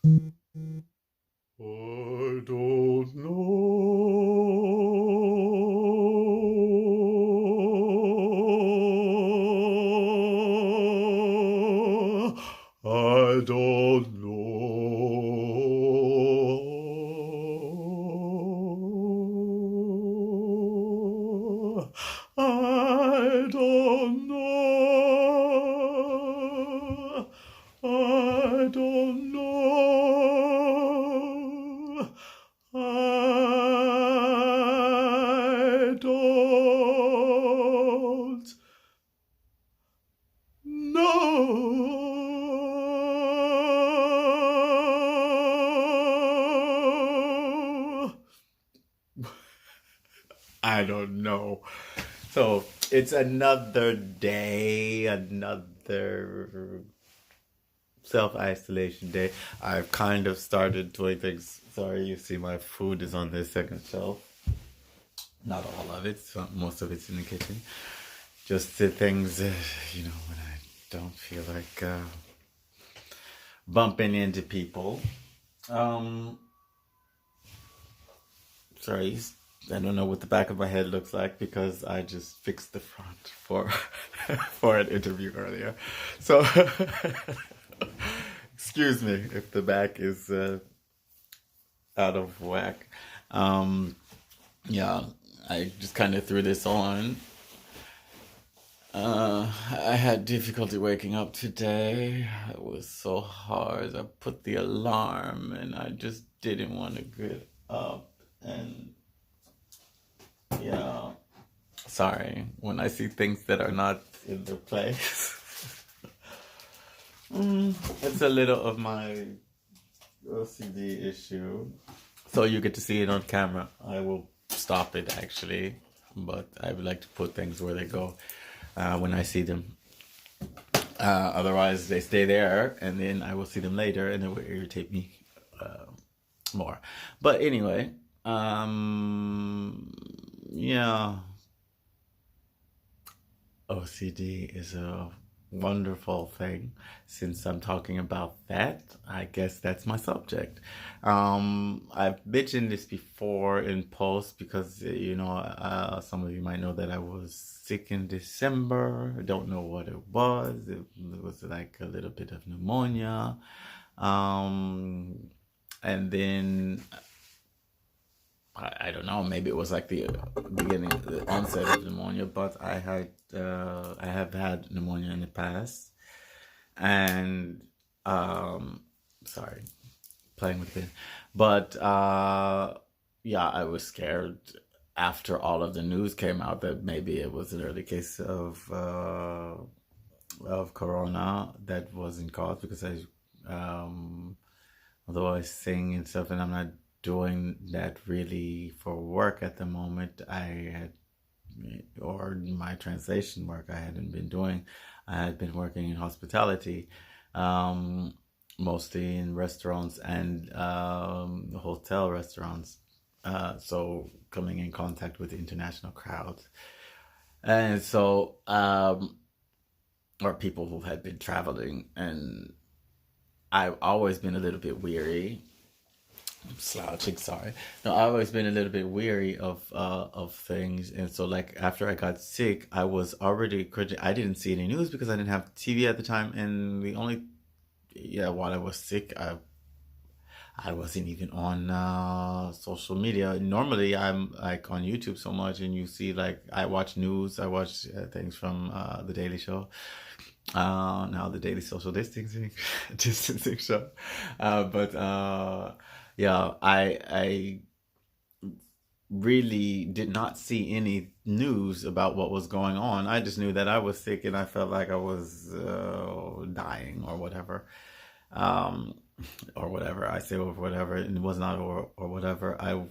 I don't know. I don't know. I don't know. I don't know. I don't know. I don't know. So it's another day, another self-isolation day. I've kind of started doing things. Sorry, you see my food is on the second shelf. Not all of it, most of it's in the kitchen. Just the things, when I don't feel like bumping into people. Um, Sorry, I don't know what the back of my head looks like because I just fixed the front for for an interview earlier. So excuse me if the back is out of whack. Um, yeah, I just kind of threw this on. I had difficulty waking up today. It was so hard. I put the alarm and I just didn't want to get up. And yeah, sorry when I see things that are not in their place. It's a little of my OCD issue. So you get to see it on camera. I will stop it actually, but I would like to put things where they go when I see them. Otherwise, they stay there, and then I will see them later, and it will irritate me more. But anyway, yeah, OCD is a wonderful thing. Since I'm talking about that, I guess that's my subject. I've mentioned this before in posts because, some of you might know that I was sick in December. I don't know what it was. It was like a little bit of pneumonia. Um, and then I don't know, maybe it was like the beginning, the onset of pneumonia, but I have had pneumonia in the past, and sorry, playing with it, but yeah, I was scared after all of the news came out that maybe it was an early case of corona that wasn't caused because although I sing and stuff, and I'm not doing that really for work at the moment. Or my translation work, I hadn't been doing. I had been working in hospitality, um, mostly in restaurants and hotel restaurants. So coming in contact with international crowds. And so, or people who had been traveling, and I've always been a little bit weary. I'm slouching, sorry. No, I've always been a little bit weary of things, and so like after I got sick, I was already I didn't see any news because I didn't have TV at the time, and the only while I was sick, I wasn't even on social media. Normally, I'm like on YouTube so much, and you see like I watch news, I watch things from the Daily Show. Now the Daily Social Distancing distancing show, but yeah, I really did not see any news about what was going on. I just knew that I was sick and I felt like I was dying um, or whatever I say or whatever. And it was not or whatever. I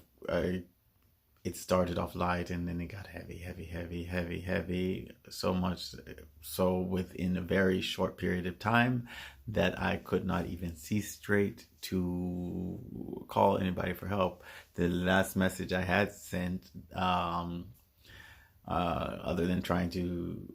it started off light and then it got heavy, heavy, heavy, heavy, heavy. So much so within a very short period of time that I could not even see straight to call anybody for help. The last message I had sent, other than trying to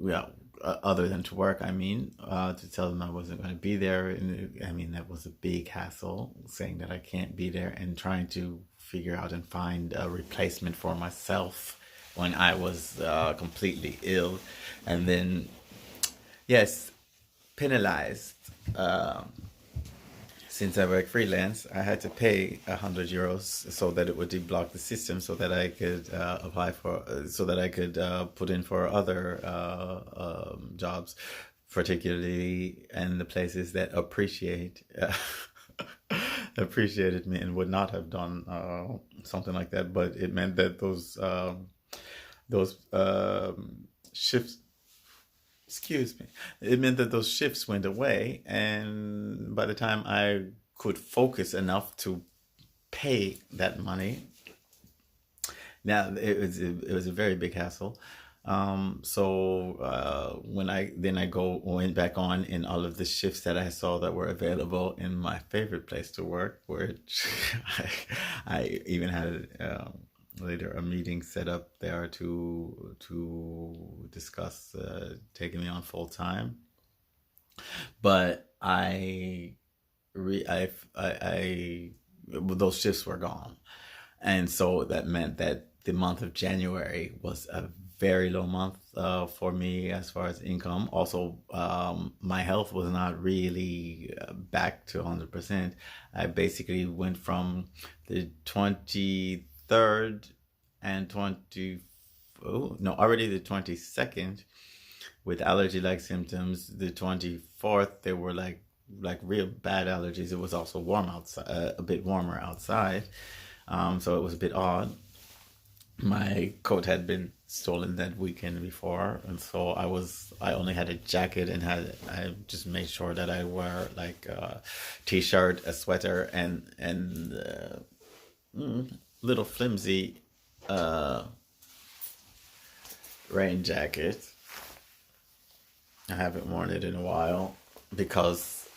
yeah, other than to work, I mean, to tell them I wasn't going to be there. And I mean, that was a big hassle, saying that I can't be there and trying to figure out and find a replacement for myself when I was completely ill. And then, yes, penalized. Since I work freelance, I had to pay €100 so that it would deblock the system, so that I could apply for, so that I could put in for other jobs, particularly in the places that appreciated me and would not have done something like that. But it meant that those shifts, excuse me, it meant that those shifts went away, and by the time I could focus enough to pay that money, now it was a very big hassle. So when I went back on in all of the shifts that I saw that were available in my favorite place to work, which I even had later a meeting set up there to discuss taking me on full time. But those shifts were gone, and so that meant that the month of January was a very low month for me as far as income. Also, my health was not really back to 100%. I basically went from the 23rd and 20, oh no, already the 22nd with allergy-like symptoms. The 24th, they were like real bad allergies. It was also warm outside, a bit warmer outside, so it was a bit odd. My coat had been stolen that weekend before, and so I only had a jacket, and I just made sure that I wear like a t-shirt, a sweater, and little flimsy rain jacket. I haven't worn it in a while because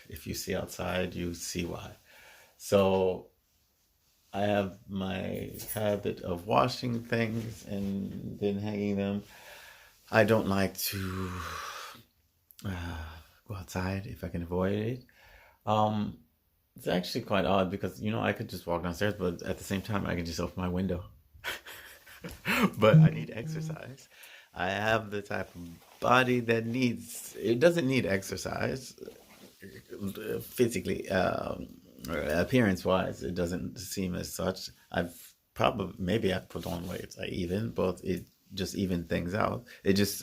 if you see outside, you see why. So I have my habit of washing things and then hanging them. I don't like to go outside if I can avoid it. Um, it's actually quite odd because, I could just walk downstairs, but at the same time, I can just open my window. But I need exercise. I have the type of body that it doesn't need exercise physically, appearance wise. It doesn't seem as such. Maybe I've put on weight, but it just even things out. It just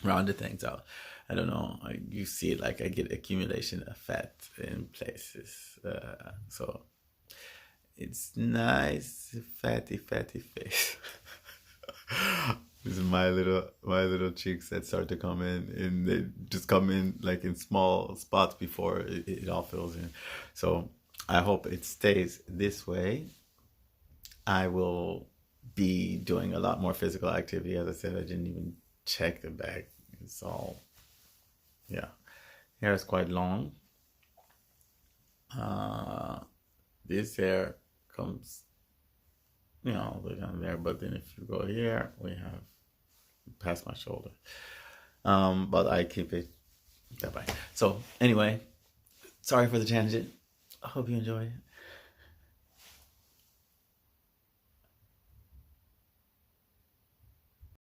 rounded things out. I don't know. You see it, like I get accumulation of fat in places. So it's nice, fatty face. This is my little cheeks that start to come in, and they just come in like in small spots before it all fills in. So I hope it stays this way. I will be doing a lot more physical activity. As I said, I didn't even check the bag. It's all, yeah. Hair is quite long. This hair comes, all the way down there. But then if you go here, we have past my shoulder. But I keep it that way. So anyway, sorry for the tangent. I hope you enjoy it.